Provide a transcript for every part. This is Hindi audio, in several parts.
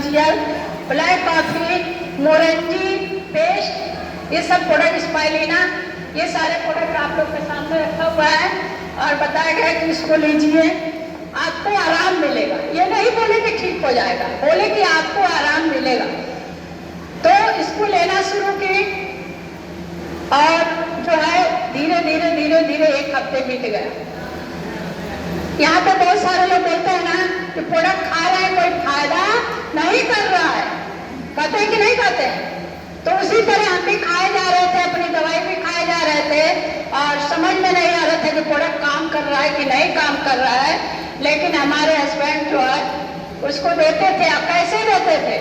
आरजीजीएल, ब्लैक कॉफी, मोरंजी पेस्ट, ये सब प्रोडक्ट स्पाइलिना, ये सारे प्रोडक्ट आप लोग के सामने रखा हुआ है और बताया गया कि इसको लीजिए, आपको आराम मिलेगा। ये नहीं बोले कि ठीक हो जाएगा, बोले कि आपको आराम मिलेगा। तो इसको लेना शुरू की और जो है धीरे धीरे धीरे धीरे 1 हफ्ते बीत गया। यहाँ पे बहुत सारे लोग बोलते हैं ना कि प्रोडक्ट खा रहे हैं, कोई फायदा नहीं कर रहा है, कहते हैं कि नहीं कहते हैं। तो उसी तरह हम भी खाए जा रहे थे, अपनी दवाई भी खाए जा रहे थे और समझ में नहीं आ रहा था कि प्रोडक्ट काम कर रहा है कि नहीं काम कर रहा है। लेकिन हमारे हस्बैंड जो है उसको देते थे। आप कैसे देते थे?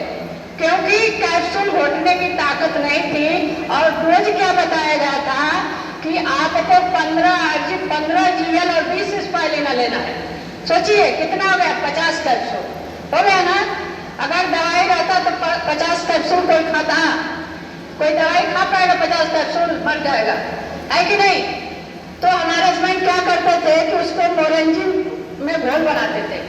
क्योंकि कैप्सूल घोटने की ताकत नहीं थी और डोज क्या बताया गया था कि आपको 15 जीएल और 20 स्पाइलिना लेना है। सोचिए कितना हो गया, 50 कैप्सूल हो गया ना। अगर दवाई रहता तो 50 कैप्सूल कोई खाता? कोई दवाई खा पाएगा? 50 कैप्सूल मर जाएगा, है कि नहीं? तो हमारे हस्बैंड क्या करते थे कि उसको मोरंजी में घोल बनाते थे,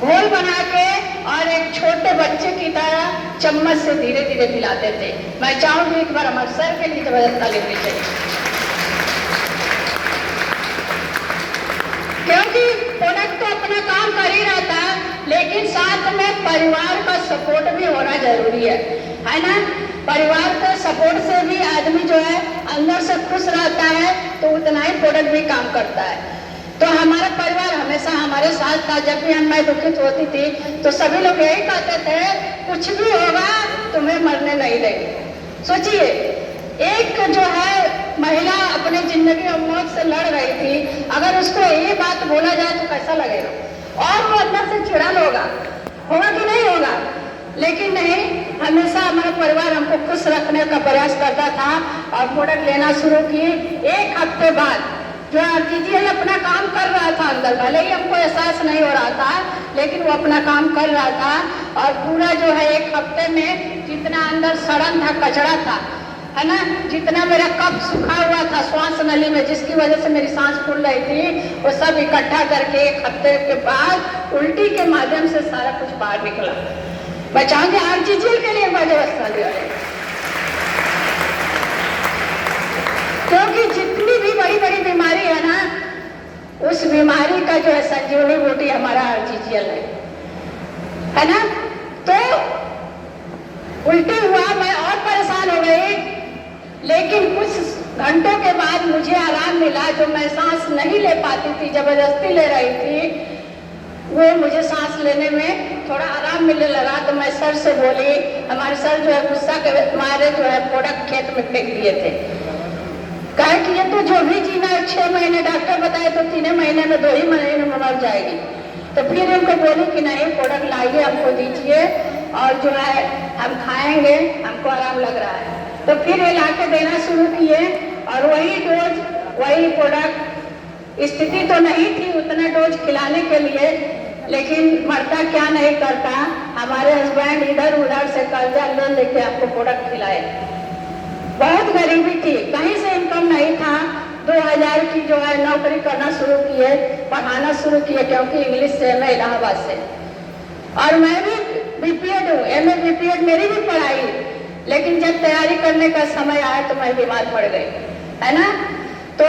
घोल बना के और एक छोटे बच्चे की तरह चम्मच से धीरे धीरे पिलाते थे। मैं चाहूंगी एक बार हमारे सर के लिए जबरदस्त ताली देनी चाहिए, क्योंकि प्रोडक्ट तो अपना काम कर ही रहा था, लेकिन साथ में परिवार का सपोर्ट भी होना जरूरी है ना। परिवार का सपोर्ट से भी आदमी जो है अंदर से खुश रहता है, तो उतना ही प्रोडक्ट भी काम करता है। तो हमारा परिवार हमेशा हमारे साथ था। जब भी मैं दुखित होती थी तो सभी लोग यही कहते थे, कुछ भी होगा तुम्हें मरने नहीं देंगे। सोचिए, एक जो है महिला अपनी जिंदगी और मौत से लड़ रही थी, अगर उसको ये बात बोला जाए तो कैसा लगेगा? और वो अंदर से चिढ़न होगा कि नहीं होगा? लेकिन नहीं, हमेशा हमारा परिवार हमको खुश रखने का प्रयास करता था और प्रोडक्ट लेना शुरू किए। 1 हफ्ते बाद जो आरजीजीएल अपना काम कर रहा था अंदर, भले ही हमको एहसास नहीं हो रहा था, लेकिन वो अपना काम कर रहा था और पूरा जो है 1 हफ्ते में जितना अंदर सड़न था, कचरा था, है ना, जितना मेरा कफ सूखा हुआ था श्वास नली में, जिसकी वजह से मेरी सांस फूल रही थी, वो सब इकट्ठा करके 1 हफ्ते के बाद उल्टी के माध्यम से सारा कुछ बाहर निकला। मैं चाहूंगी आरजीजीएल के लिए व्यवस्था लिया है, क्योंकि जितनी भी बड़ी बड़ी बीमारी है ना, उस बीमारी का जो है संजीवनी बूटी हमारा आरजीजीएल है ना। तो उल्टी हुआ, मैं और परेशान हो गई, लेकिन कुछ घंटों के बाद मुझे आराम मिला। जो मैं सांस नहीं ले पाती थी, जबरदस्ती ले रही थी, वो मुझे सांस लेने में थोड़ा आराम मिलने लगा। तो मैं सर से बोली, हमारे सर जो है गुस्सा के मारे जो है प्रोडक्ट खेत में फेंक दिए थे, कहे कि ये तो जो भी जीना है 6 महीने, डॉक्टर बताए तो 3 महीने में 2 ही महीने में मर जाएगी। तो फिर उनको बोली कि नहीं, प्रोडक्ट लाइए, हमको दीजिए और जो है हम खाएंगे, हमको आराम लग रहा है। तो फिर ये ला के देना शुरू किए और वही डोज, वही प्रोडक्ट। स्थिति तो नहीं थी उतना डोज खिलाने के लिए, लेकिन मरता क्या नहीं करता, हमारे हस्बैंड इधर उधर से कर्जा ले लेके आपको प्रोडक्ट खिलाए। बहुत गरीबी थी, कहीं से इनकम नहीं था। 2000 की जो है नौकरी करना शुरू किए, पढ़ाना शुरू किए, क्योंकि इंग्लिश से मैं इलाहाबाद से, और मैं भी बीपीएड हूँ, एमए बीपीएड मेरी भी पढ़ाई। लेकिन जब तैयारी करने का समय आया तो मैं बीमार पड़ गई, है ना। तो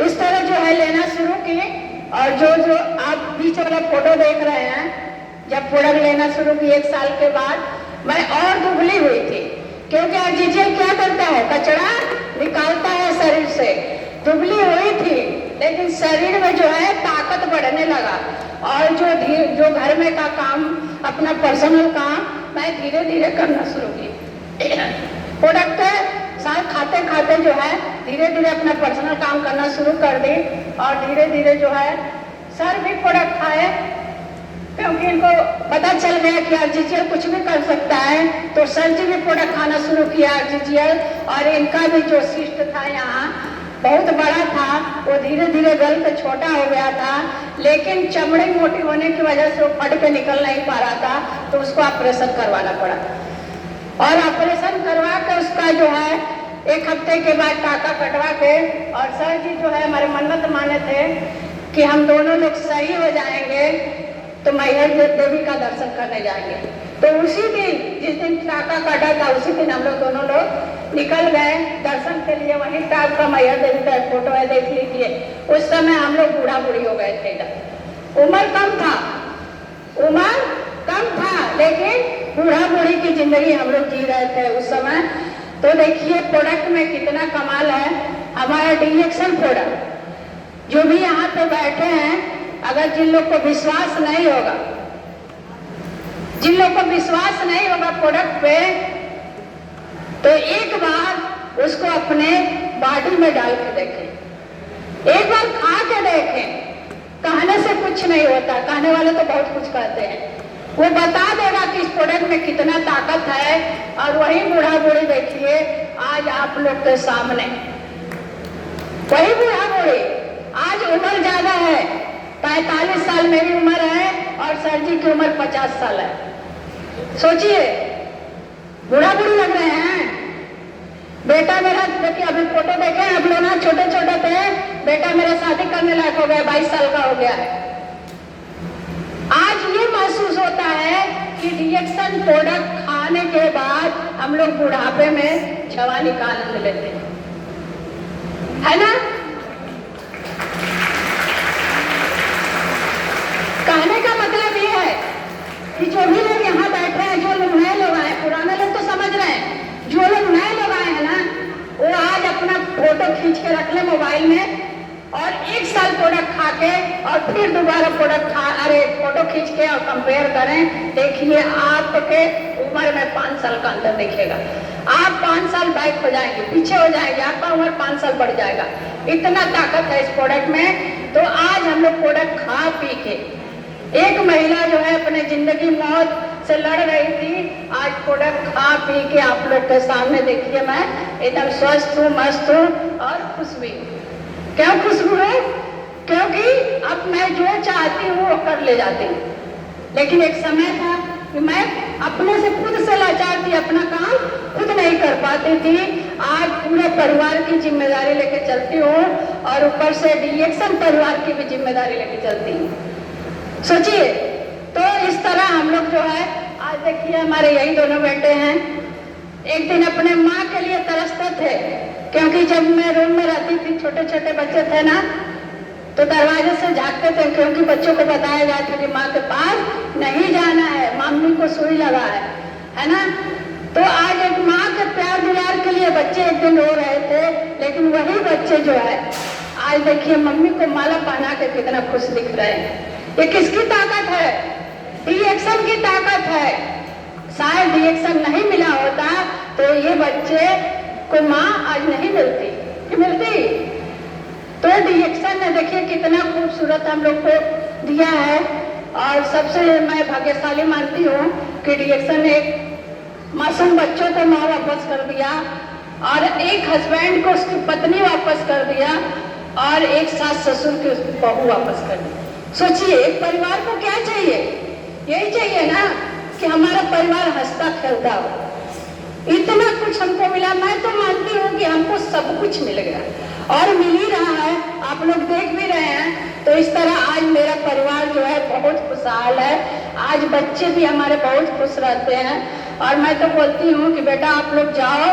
इस तरह जो है लेना शुरू किए और जो आप बीच वाला फोटो देख रहे हैं, जब प्रोडक्ट लेना शुरू की 1 साल के बाद मैं और दुबली हुई थी, क्योंकि आरजीजीएल क्या करता है, कचरा निकालता है शरीर से। दुबली हुई थी, लेकिन शरीर में जो है ताकत बढ़ने लगा और जो घर में का काम, अपना पर्सनल काम मैं धीरे धीरे करना शुरू की। प्रोडक्ट साथ खाते खाते जो है धीरे धीरे अपना पर्सनल काम करना शुरू कर दी और धीरे धीरे जो है सर भी प्रोडक्ट खाए, क्योंकि इनको पता चल गया कि आरजीजीएल कुछ भी कर सकता है। तो सर जी भी प्रोडक्ट खाना शुरू किया आरजीजीएल, और इनका भी जो सिस्ट था यहाँ बहुत बड़ा था, वो धीरे धीरे गल के छोटा हो गया था, लेकिन चमड़ी मोटी होने की वजह से वो फट के निकल नहीं पा रहा था, तो उसको ऑपरेशन करवाना पड़ा। और ऑपरेशन करवा के उसका जो है 1 हफ्ते के बाद टाका कटवा के, और सर जी जो है हमारे मन्नत माने थे कि हम दोनों लोग सही हो जाएंगे तो मैहर देवी का दर्शन करने जाएंगे। तो उसी दिन जिस दिन टाका काटा था उसी दिन हम लोग दोनों लोग निकल गए दर्शन के लिए। वहीं टाप का मैया देवी का फोटो है, देख लीजिए। उस समय हम लोग बूढ़ा बूढ़ी हो गए थे इधर। उम्र कम था, लेकिन बूढ़ा बूढ़ी की जिंदगी हम लोग जी रहे थे उस समय। तो देखिए प्रोडक्ट में कितना कमाल है हमारा डिएक्शन प्रोडक्ट। जो भी यहाँ पे बैठे हैं, अगर जिन लोग को विश्वास नहीं होगा, प्रोडक्ट पे, तो एक बार उसको अपने बॉडी में डाल के देखें, एक बार खा के देखें। कहने से कुछ नहीं होता, कहने वाले तो बहुत कुछ कहते हैं। वो बता देगा कि इस प्रोडक्ट में कितना ताकत है। और वही बूढ़ा बूढ़ी देखिए आज आप लोग के सामने, वही बूढ़ा बूढ़ी आज उम्र ज्यादा है, 45 साल मेरी उम्र है और सर जी की उम्र 50 साल है। सोचिए, बूढ़ा बूढ़ी लग रहे हैं। बेटा मेरा, देखिए अभी फोटो देखे आप लोग ना, छोटे छोटे थे। बेटा मेरा शादी करने लायक हो गया, 22 साल का हो गया है। आज ये महसूस होता है कि डिएक्शन प्रोडक्ट खाने के बाद हम लोग बुढ़ापे में जवानी का आनंद लेते हैं, है ना। कहने का मतलब ये है कि जो भी लोग यहाँ बैठे हैं, जो लोग नए लोग आए, पुराने लोग तो समझ रहे हैं, जो लोग नए लोग आए हैं ना, वो आज अपना फोटो खींच के रख ले मोबाइल में और 1 साल प्रोडक्ट खा के और फिर दोबारा फोटो खींच के और कंपेयर करें। देखिए आपके उम्र में 5 साल का अंतर दिखेगा। आप 5 साल बैक हो जाएंगे, पीछे हो जाएंगे, आपका उम्र 5 साल बढ़ जाएगा। इतना ताकत है इस प्रोडक्ट में। तो आज हम लोग प्रोडक्ट खा पी के, एक महिला जो है अपने जिंदगी मौत से लड़ रही थी, आज प्रोडक्ट खा पी के आप लोग के सामने देखिए मैं एकदम स्वस्थ हूँ, मस्त हूँ और खुश भी हूँ। क्यों खुश हूँ? क्योंकि अब मैं जो चाहती हूँ वो कर ले जाती हूँ। लेकिन एक समय था कि मैं अपने से खुद से लाचार थी, अपना काम खुद नहीं कर पाती थी। आज पूरे परिवार की जिम्मेदारी लेके चलती हूँ और ऊपर से डिएक्शन परिवार की भी जिम्मेदारी लेके चलती हूँ। सोचिए, तो इस तरह हम लोग जो है, आज देखिए हमारे यही दोनों बेटे हैं। एक दिन अपने माँ के लिए तरसते थे, क्योंकि जब मैं रूम में रहती थी, छोटे छोटे बच्चे थे ना, तो दरवाजे से झांकते थे, क्योंकि बच्चों को बताया गया था कि माँ के पास नहीं जाना है, मम्मी को सुई लगा है ना। तो आज एक माँ के प्यार दुलार के लिए बच्चे एक दिन रो रहे थे, लेकिन वही बच्चे जो है आज देखिए मम्मी को माला पहना के कितना खुश दिख रहे हैं। ये किसकी ताकत है? डिएक्शन की ताकत है। शायद डिएक्शन नहीं मिला होता तो ये बच्चे को माँ आज नहीं मिलती, कि मिलती। तो डिएक्शन ने देखिए कितना खूबसूरत हम लोग को दिया है। और सबसे मैं भाग्यशाली मानती हूँ कि डिएक्शन ने एक मासूम बच्चों को माँ वापस कर दिया, और एक हस्बैंड को उसकी पत्नी वापस कर दिया, और एक सास ससुर की उसकी बहू वापस कर दी। सोचिए, एक परिवार को क्या चाहिए? यही चाहिए ना कि हमारा परिवार हंसता खेलता हो। इतना कुछ हमको मिला। मैं तो मानती हूँ कि हमको सब कुछ मिल गया और मिल ही रहा है, आप लोग देख भी रहे हैं। तो इस तरह आज मेरा परिवार जो है बहुत खुशहाल है। आज बच्चे भी हमारे बहुत खुश रहते हैं। और मैं तो बोलती हूँ कि बेटा आप लोग जाओ,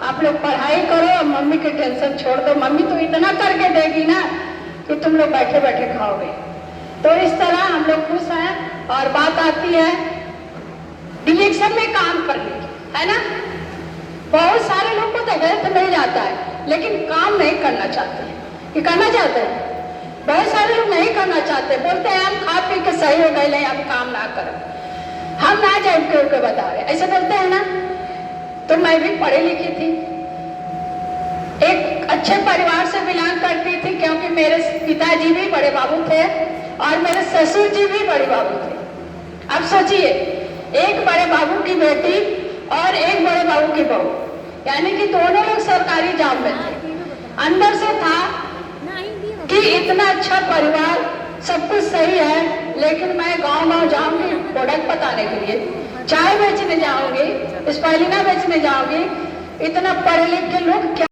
आप लोग पढ़ाई करो और मम्मी की टेंशन छोड़ दो। मम्मी तो इतना करके देगी ना कि तुम लोग बैठे बैठे खाओगे। तो इस तरह हम लोग खुश हैं। और बात आती है डिएक्शन में काम करने की, है ना। बहुत सारे लोग को तो हेल्थ मिल जाता है, लेकिन काम नहीं करना चाहते हैं। कि करना चाहते हैं? बहुत सारे लोग नहीं करना चाहते, बोलते हैं हम खा पी के सही हो गए, नहीं हम काम ना करें, हम ना जाए के बता रहे, ऐसे बोलते हैं ना। तो मैं भी पढ़ी लिखी थी, एक अच्छे परिवार से बिलोंग करती थी, क्योंकि मेरे पिताजी भी बड़े बाबू थे और मेरे ससुर जी भी बड़े बाबू थे। अब सोचिए, एक बड़े बाबू की बेटी और एक बड़े बाबू की बहू, यानी कि दोनों लोग सरकारी जॉब में थे। अंदर से था कि इतना अच्छा परिवार, सब कुछ सही है, लेकिन मैं गांव-गांव जाऊंगी प्रोडक्ट बताने के लिए, चाय बेचने जाऊंगी, स्पाइलिना बेचने जाऊंगी। इतना पढ़े लिखे लोग क्या